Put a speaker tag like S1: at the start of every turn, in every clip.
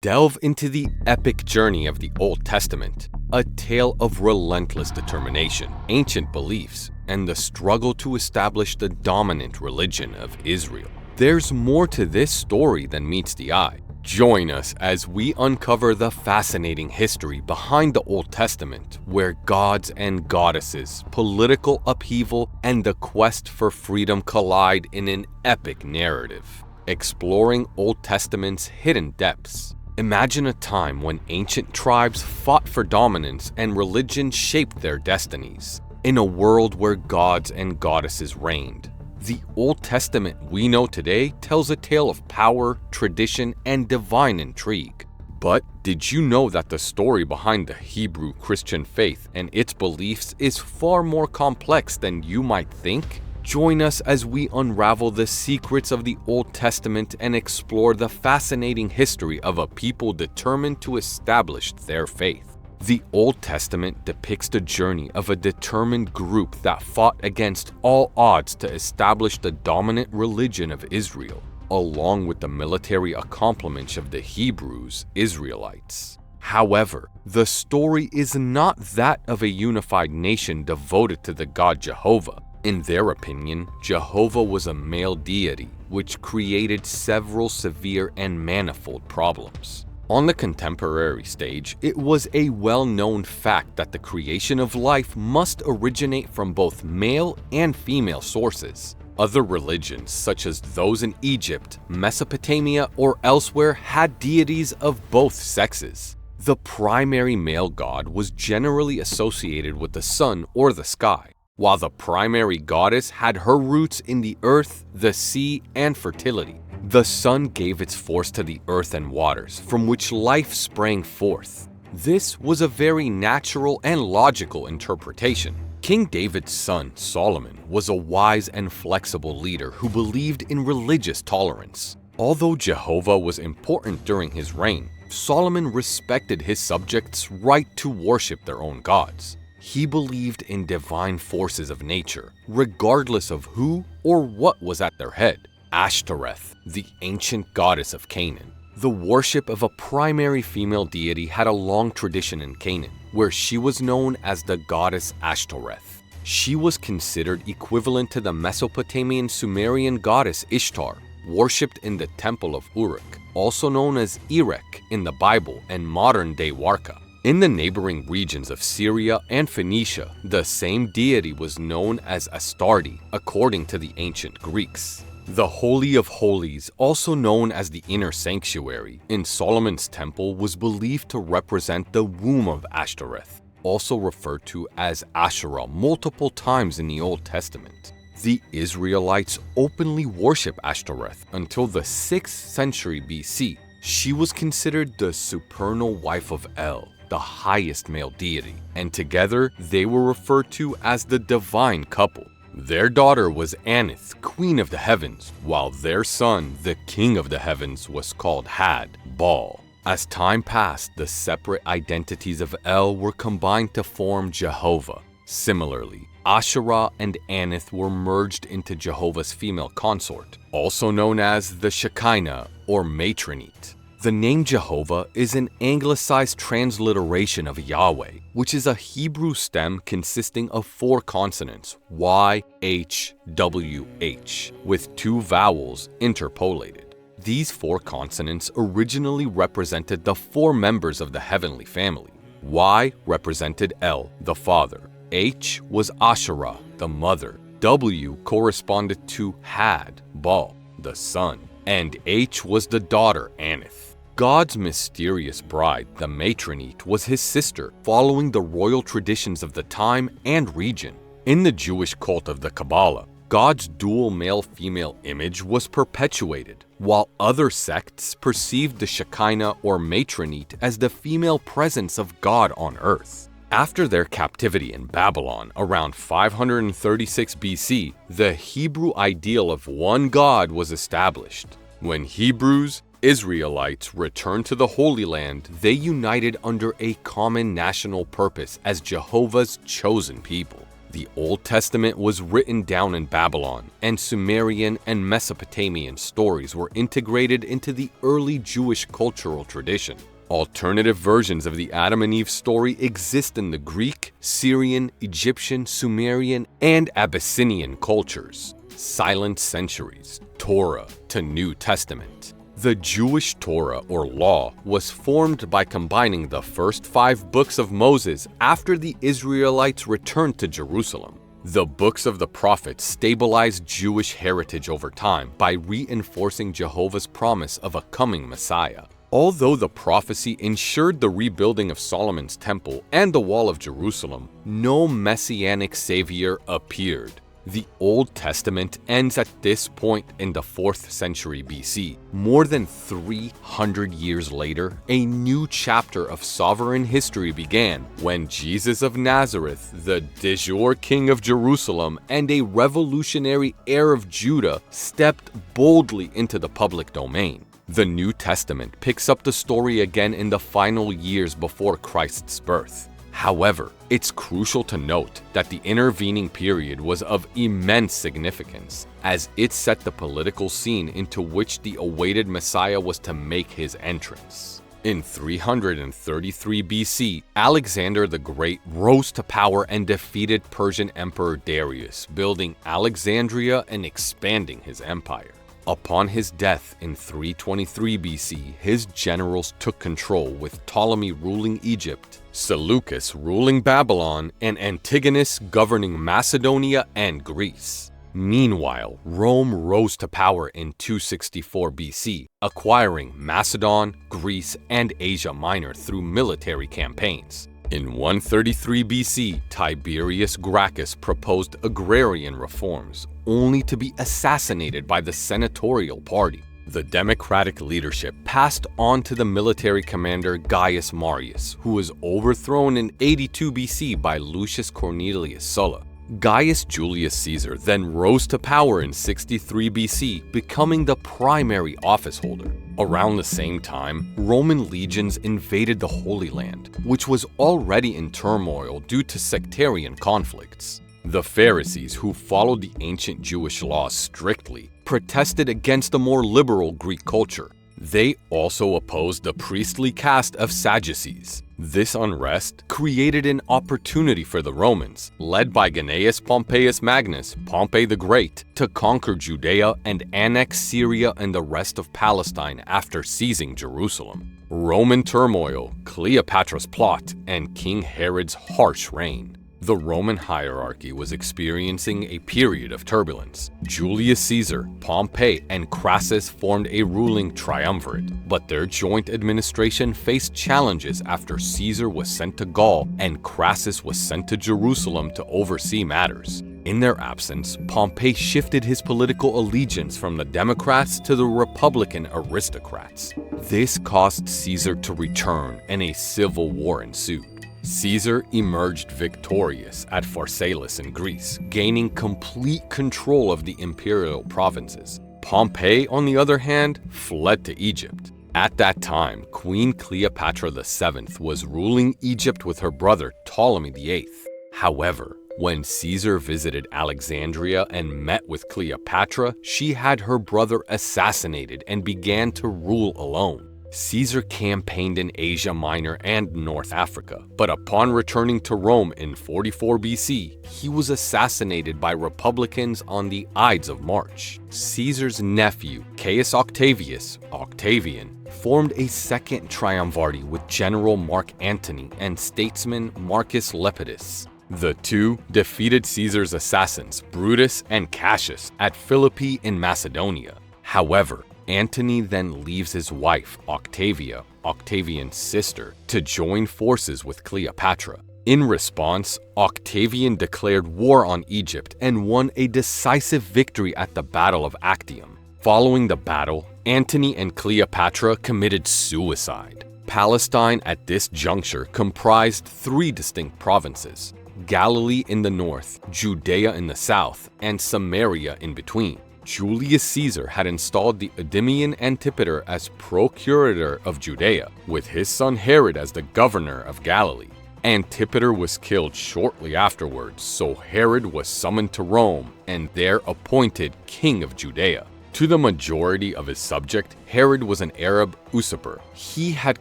S1: delve into the epic journey of the Old Testament, a tale of relentless determination, ancient beliefs, and the struggle to establish the dominant religion of Israel. There's more to this story than meets the eye. Join us as we uncover the fascinating history behind the Old Testament, where gods and goddesses, political upheaval, and the quest for freedom collide in an epic narrative, exploring Old Testament's hidden depths. Imagine a time when ancient tribes fought for dominance and religion shaped their destinies. In a world where gods and goddesses reigned, the Old Testament we know today tells a tale of power, tradition, and divine intrigue. But did you know that the story behind the Hebrew Christian faith and its beliefs is far more complex than you might think? Join us as we unravel the secrets of the Old Testament and explore the fascinating history of a people determined to establish their faith. The Old Testament depicts the journey of a determined group that fought against all odds to establish the dominant religion of Israel, along with the military accomplishments of the Hebrews, Israelites. However, the story is not that of a unified nation devoted to the god Jehovah. In their opinion, Jehovah was a male deity, which created several severe and manifold problems. On the contemporary stage, it was a well-known fact that the creation of life must originate from both male and female sources. Other religions, such as those in Egypt, Mesopotamia, or elsewhere, had deities of both sexes. The primary male god was generally associated with the sun or the sky, while the primary goddess had her roots in the earth, the sea, and fertility. The sun gave its force to the earth and waters, from which life sprang forth. This was a very natural and logical interpretation. King David's son, Solomon, was a wise and flexible leader who believed in religious tolerance. Although Jehovah was important during his reign, Solomon respected his subjects' right to worship their own gods. He believed in divine forces of nature, regardless of who or what was at their head. Ashtoreth, the ancient goddess of Canaan. The worship of a primary female deity had a long tradition in Canaan, where she was known as the goddess Ashtoreth. She was considered equivalent to the Mesopotamian Sumerian goddess Ishtar, worshipped in the Temple of Uruk, also known as Erech in the Bible and modern-day Warka. In the neighboring regions of Syria and Phoenicia, the same deity was known as Astoreth, according to the ancient Greeks. The Holy of Holies, also known as the Inner Sanctuary, in Solomon's temple was believed to represent the womb of Ashtoreth, also referred to as Asherah multiple times in the Old Testament. The Israelites openly worshiped Ashtoreth until the 6th century BC. She was considered the supernal wife of El, the highest male deity, and together they were referred to as the divine couple. Their daughter was Aneth, queen of the heavens, while their son, the king of the heavens, was called Had, Baal. As time passed, the separate identities of El were combined to form Jehovah. Similarly, Asherah and Aneth were merged into Jehovah's female consort, also known as the Shekinah or matronite. The name Jehovah is an anglicized transliteration of Yahweh, which is a Hebrew stem consisting of 4 consonants, Y, H, W, H, with 2 vowels interpolated. These 4 consonants originally represented the 4 members of the heavenly family. Y represented El, the father. H was Asherah, the mother. W corresponded to Had, Baal, the son. And H was the daughter, Aneth. God's mysterious bride, the matronite, was his sister, following the royal traditions of the time and region. In the Jewish cult of the Kabbalah, God's dual male-female image was perpetuated, while other sects perceived the Shekinah or matronite as the female presence of God on earth. After their captivity in Babylon around 536 BC, the Hebrew ideal of one God was established. When Hebrews, Israelites returned to the Holy Land, they united under a common national purpose as Jehovah's chosen people. The Old Testament was written down in Babylon, and Sumerian and Mesopotamian stories were integrated into the early Jewish cultural tradition. Alternative versions of the Adam and Eve story exist in the Greek, Syrian, Egyptian, Sumerian, and Abyssinian cultures. Silent centuries, Torah to New Testament. The Jewish Torah, or law, was formed by combining the first 5 books of Moses after the Israelites returned to Jerusalem. The books of the prophets stabilized Jewish heritage over time by reinforcing Jehovah's promise of a coming Messiah. Although the prophecy ensured the rebuilding of Solomon's temple and the wall of Jerusalem, no messianic savior appeared. The Old Testament ends at this point in the 4th century BC. More than 300 years later, a new chapter of sovereign history began when Jesus of Nazareth, the de jure king of Jerusalem and a revolutionary heir of Judah, stepped boldly into the public domain. The New Testament picks up the story again in the final years before Christ's birth. However, it's crucial to note that the intervening period was of immense significance, as it set the political scene into which the awaited Messiah was to make his entrance. In 333 BC, Alexander the Great rose to power and defeated Persian Emperor Darius, building Alexandria and expanding his empire. Upon his death in 323 BC, his generals took control, with Ptolemy ruling Egypt, Seleucus ruling Babylon, and Antigonus governing Macedonia and Greece. Meanwhile, Rome rose to power in 264 BC, acquiring Macedon, Greece, and Asia Minor through military campaigns. In 133 BC, Tiberius Gracchus proposed agrarian reforms, only to be assassinated by the senatorial party. The democratic leadership passed on to the military commander Gaius Marius, who was overthrown in 82 BC by Lucius Cornelius Sulla. Gaius Julius Caesar then rose to power in 63 BC, becoming the primary office holder. Around the same time, Roman legions invaded the Holy Land, which was already in turmoil due to sectarian conflicts. The Pharisees, who followed the ancient Jewish laws strictly, protested against a more liberal Greek culture. They also opposed the priestly caste of Sadducees. This unrest created an opportunity for the Romans, led by Gnaeus Pompeius Magnus, Pompey the Great, to conquer Judea and annex Syria and the rest of Palestine after seizing Jerusalem. Roman turmoil, Cleopatra's plot, and King Herod's harsh reign. The Roman hierarchy was experiencing a period of turbulence. Julius Caesar, Pompey, and Crassus formed a ruling triumvirate, but their joint administration faced challenges after Caesar was sent to Gaul and Crassus was sent to Jerusalem to oversee matters. In their absence, Pompey shifted his political allegiance from the Democrats to the Republican aristocrats. This caused Caesar to return, and a civil war ensued. Caesar emerged victorious at Pharsalus in Greece, gaining complete control of the imperial provinces. Pompey, on the other hand, fled to Egypt. At that time, Queen Cleopatra VII was ruling Egypt with her brother Ptolemy VIII. However, when Caesar visited Alexandria and met with Cleopatra, she had her brother assassinated and began to rule alone. Caesar campaigned in Asia Minor and North Africa, but upon returning to Rome in 44 BC, he was assassinated by Republicans on the Ides of March. Caesar's nephew, Caius Octavius, Octavian, formed a second triumvirate with General Mark Antony and statesman Marcus Lepidus. The two defeated Caesar's assassins, Brutus and Cassius, at Philippi in Macedonia. However, Antony then leaves his wife, Octavia, Octavian's sister, to join forces with Cleopatra. In response, Octavian declared war on Egypt and won a decisive victory at the Battle of Actium. Following the battle, Antony and Cleopatra committed suicide. Palestine at this juncture comprised 3 distinct provinces: Galilee in the north, Judea in the south, and Samaria in between. Julius Caesar had installed the Endymion Antipater as procurator of Judea, with his son Herod as the governor of Galilee. Antipater was killed shortly afterwards, so Herod was summoned to Rome and there appointed king of Judea. To the majority of his subject, Herod was an Arab usurper. He had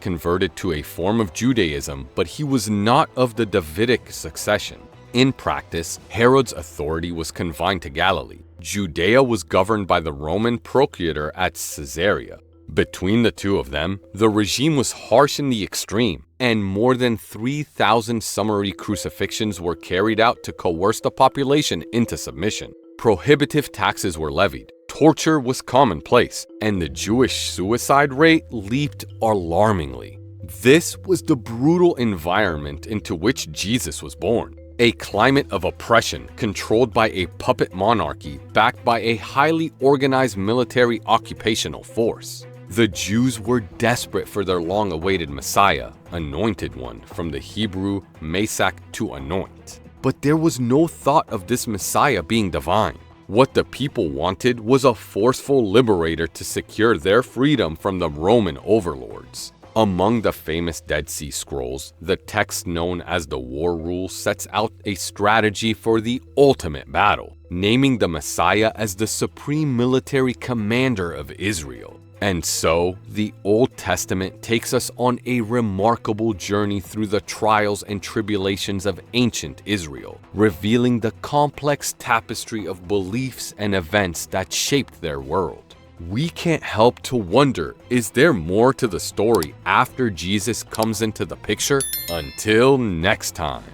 S1: converted to a form of Judaism, but he was not of the Davidic succession. In practice, Herod's authority was confined to Galilee. Judea was governed by the Roman procurator at Caesarea. Between the two of them, the regime was harsh in the extreme, and more than 3,000 summary crucifixions were carried out to coerce the population into submission. Prohibitive taxes were levied, torture was commonplace, and the Jewish suicide rate leaped alarmingly. This was the brutal environment into which Jesus was born. A climate of oppression controlled by a puppet monarchy backed by a highly organized military occupational force. The Jews were desperate for their long-awaited Messiah, anointed one, from the Hebrew mesak, to anoint. But there was no thought of this Messiah being divine. What the people wanted was a forceful liberator to secure their freedom from the Roman overlords. Among the famous Dead Sea Scrolls, the text known as the War Rule sets out a strategy for the ultimate battle, naming the Messiah as the supreme military commander of Israel. And so, the Old Testament takes us on a remarkable journey through the trials and tribulations of ancient Israel, revealing the complex tapestry of beliefs and events that shaped their world. We can't help to wonder, is there more to the story after Jesus comes into the picture? Until next time.